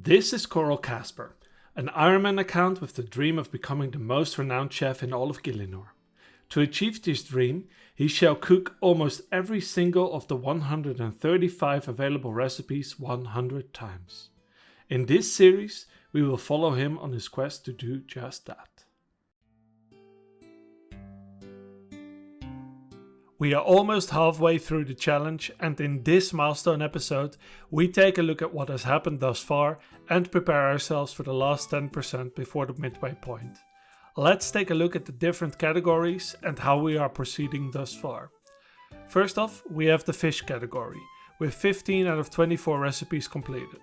This is Coral Casper, an Ironman account with the dream of becoming the most renowned chef in all of Gielinor. To achieve this dream, he shall cook almost every single of the 135 available recipes 100 times. In this series, we will follow him on his quest to do just that. We are almost halfway through the challenge, and in this milestone episode, we take a look at what has happened thus far and prepare ourselves for the last 10% before the midway point. Let's take a look at the different categories and how we are proceeding thus far. First off, we have the fish category, with 15 out of 24 recipes completed.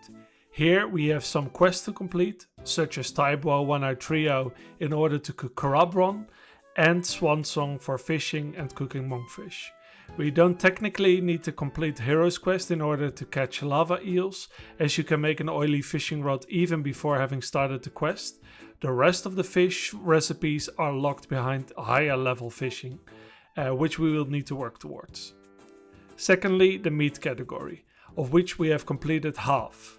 Here we have some quests to complete, such as Taibo One-Eye Trio in order to cook Carabron, and Swan Song for fishing and cooking monkfish. We don't technically need to complete Hero's Quest in order to catch lava eels, as you can make an oily fishing rod even before having started the quest. The rest of the fish recipes are locked behind higher level fishing, which we will need to work towards. Secondly, the meat category, of which we have completed half.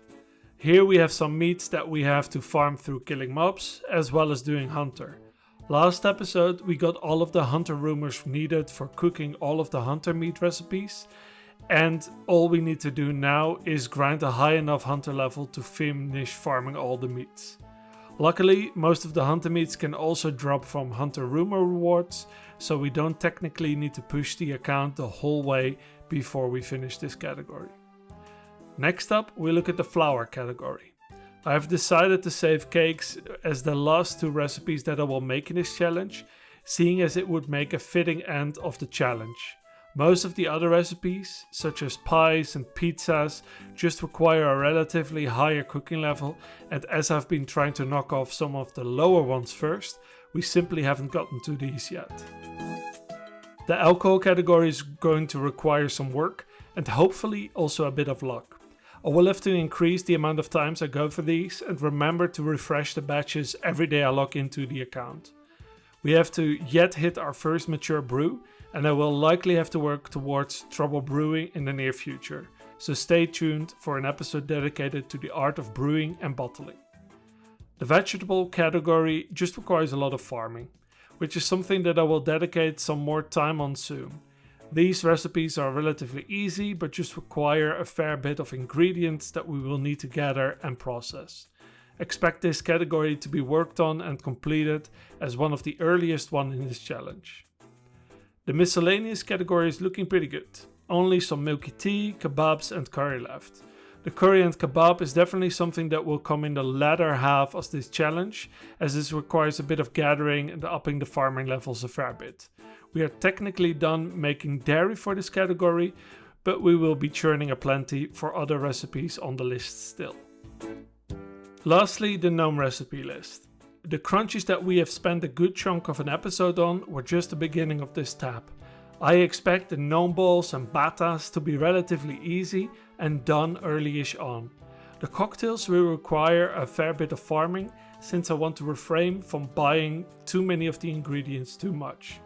Here we have some meats that we have to farm through killing mobs, as well as doing hunter. Last episode we got all of the hunter rumors needed for cooking all of the hunter meat recipes, and all we need to do now is grind a high enough hunter level to finish farming all the meats. Luckily, most of the hunter meats can also drop from hunter rumor rewards, so we don't technically need to push the account the whole way before we finish this category. Next up, we look at the flour category. I have decided to save cakes as the last two recipes that I will make in this challenge, seeing as it would make a fitting end of the challenge. Most of the other recipes, such as pies and pizzas, just require a relatively higher cooking level, and as I've been trying to knock off some of the lower ones first, we simply haven't gotten to these yet. The alcohol category is going to require some work and hopefully also a bit of luck. I will have to increase the amount of times I go for these and remember to refresh the batches every day I log into the account. We have to yet hit our first mature brew, and I will likely have to work towards trouble brewing in the near future, so stay tuned for an episode dedicated to the art of brewing and bottling. The vegetable category just requires a lot of farming, which is something that I will dedicate some more time on soon. These recipes are relatively easy, but just require a fair bit of ingredients that we will need to gather and process. Expect this category to be worked on and completed as one of the earliest one in this challenge. The miscellaneous category is looking pretty good. Only some milky tea, kebabs and curry left. The curry and kebab is definitely something that will come in the latter half of this challenge, as this requires a bit of gathering and upping the farming levels a fair bit. We are technically done making dairy for this category, but we will be churning aplenty for other recipes on the list still. Lastly, the gnome recipe list. The crunchies that we have spent a good chunk of an episode on were just the beginning of this tab. I expect the gnome balls and batas to be relatively easy and done early-ish on. The cocktails will require a fair bit of farming, since I want to refrain from buying too many of the ingredients too much.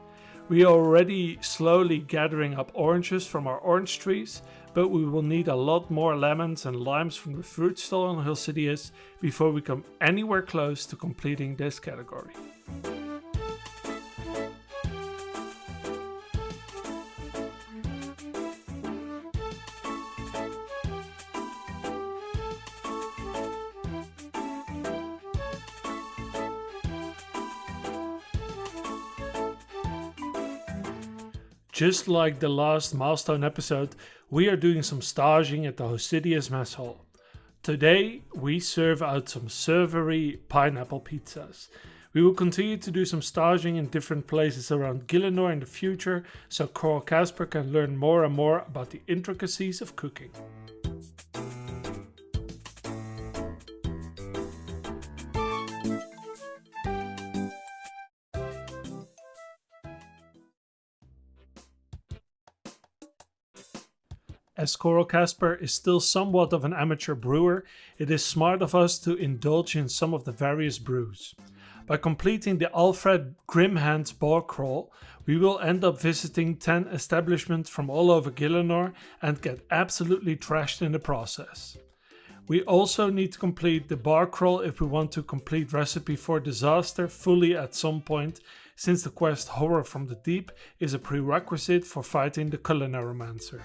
We are already slowly gathering up oranges from our orange trees, but we will need a lot more lemons and limes from the fruit stall on Hilcidius before we come anywhere close to completing this category. Just like the last milestone episode, we are doing some staging at the Hilcidius mess hall. Today we serve out some savory pineapple pizzas. We will continue to do some staging in different places around Gielinor in the future, so Coral Casper can learn more and more about the intricacies of cooking. As Coral Casper is still somewhat of an amateur brewer, it is smart of us to indulge in some of the various brews. By completing the Alfred Grimhand's Barcrawl, we will end up visiting 10 establishments from all over Gielinor and get absolutely trashed in the process. We also need to complete the Barcrawl if we want to complete Recipe for Disaster fully at some point, since the quest Horror from the Deep is a prerequisite for fighting the Gielinor.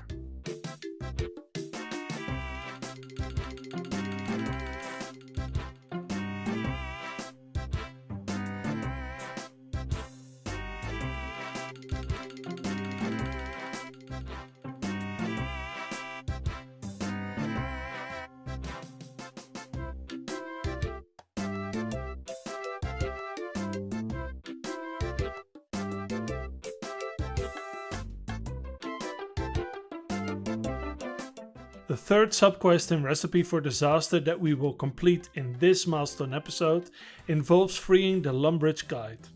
The third subquest in Recipe for Disaster that we will complete in this milestone episode involves freeing the Lumbridge guide.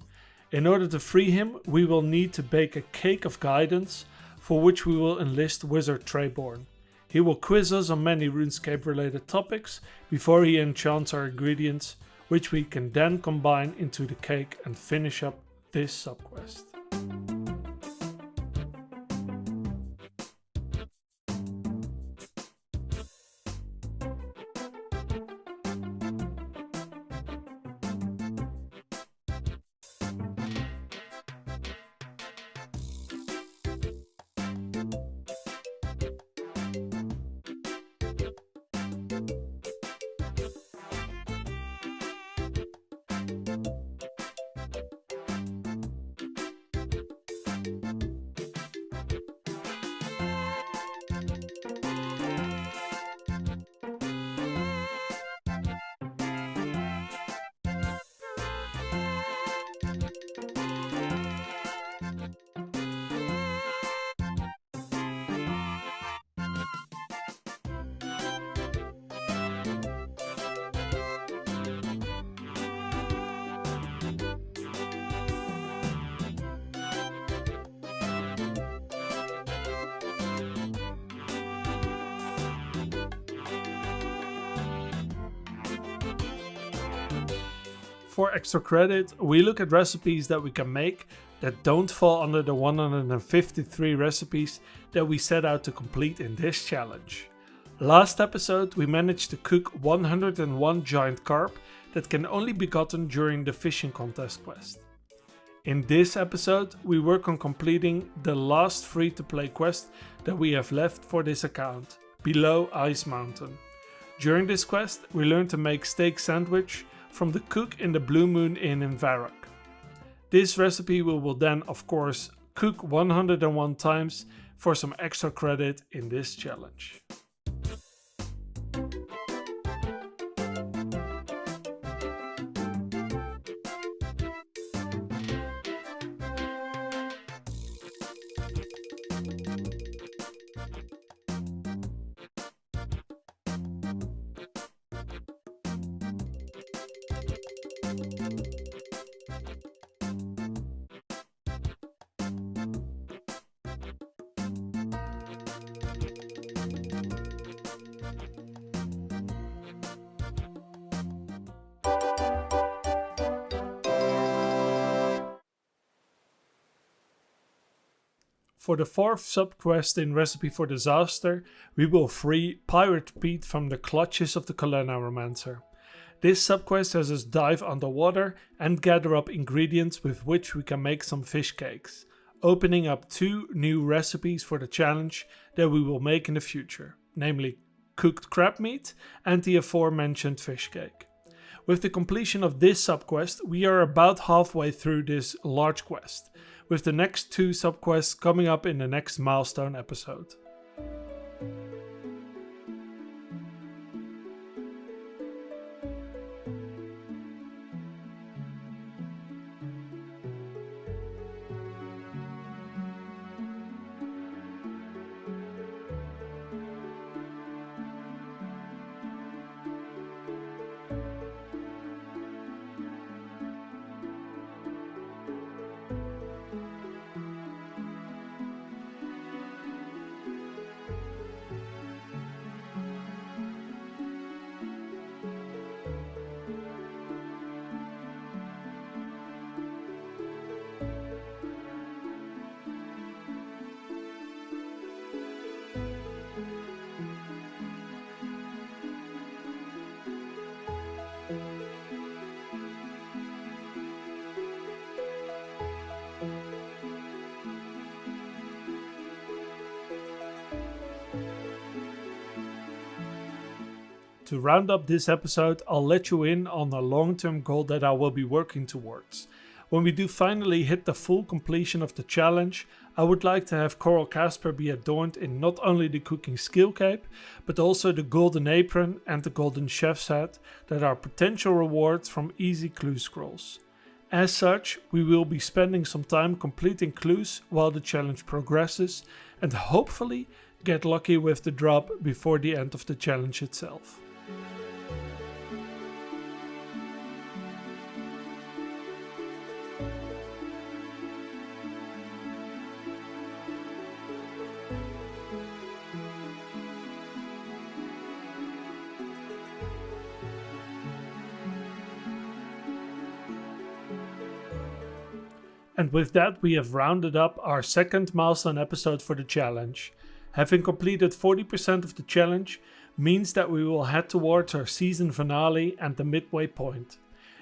In order to free him, we will need to bake a cake of guidance, for which we will enlist Wizard Treyborn. He will quiz us on many Runescape related topics before he enchants our ingredients, which we can then combine into the cake and finish up this subquest. For extra credit, we look at recipes that we can make that don't fall under the 153 recipes that we set out to complete in this challenge. Last episode we managed to cook 101 giant carp that can only be gotten during the fishing contest quest. In this episode we work on completing the last free to play quest that we have left for this account, Below Ice Mountain. During this quest we learn to make steak sandwich from the cook in the Blue Moon Inn in Varrock. This recipe we will then of course cook 101 times for some extra credit in this challenge. For the fourth subquest in Recipe for Disaster, we will free Pirate Pete from the clutches of the Gielinor. This subquest has us dive underwater and gather up ingredients with which we can make some fish cakes, opening up 2 new recipes for the challenge that we will make in the future, namely cooked crab meat and the aforementioned fish cake. With the completion of this subquest, we are about halfway through this large quest, with the next 2 subquests coming up in the next milestone episode. to round up this episode, I'll let you in on a long-term goal that I will be working towards. When we do finally hit the full completion of the challenge, I would like to have Coral Casper be adorned in not only the cooking skill cape, but also the golden apron and the golden chef's hat that are potential rewards from easy clue scrolls. As such, we will be spending some time completing clues while the challenge progresses and hopefully get lucky with the drop before the end of the challenge itself. And with that, we have rounded up our second milestone episode for the challenge. Having completed 40% of the challenge means that we will head towards our season finale and the midway point.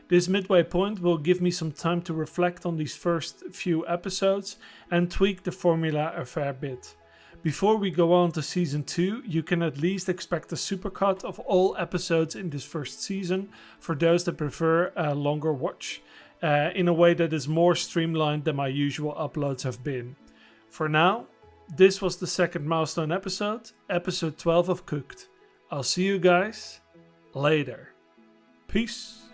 This midway point will give me some time to reflect on these first few episodes and tweak the formula a fair bit. Before we go on to season 2, you can at least expect a supercut of all episodes in this first season for those that prefer a longer watch. In a way that is more streamlined than my usual uploads have been. For now, this was the second milestone episode, episode 12 of Cooked. I'll see you guys later. Peace.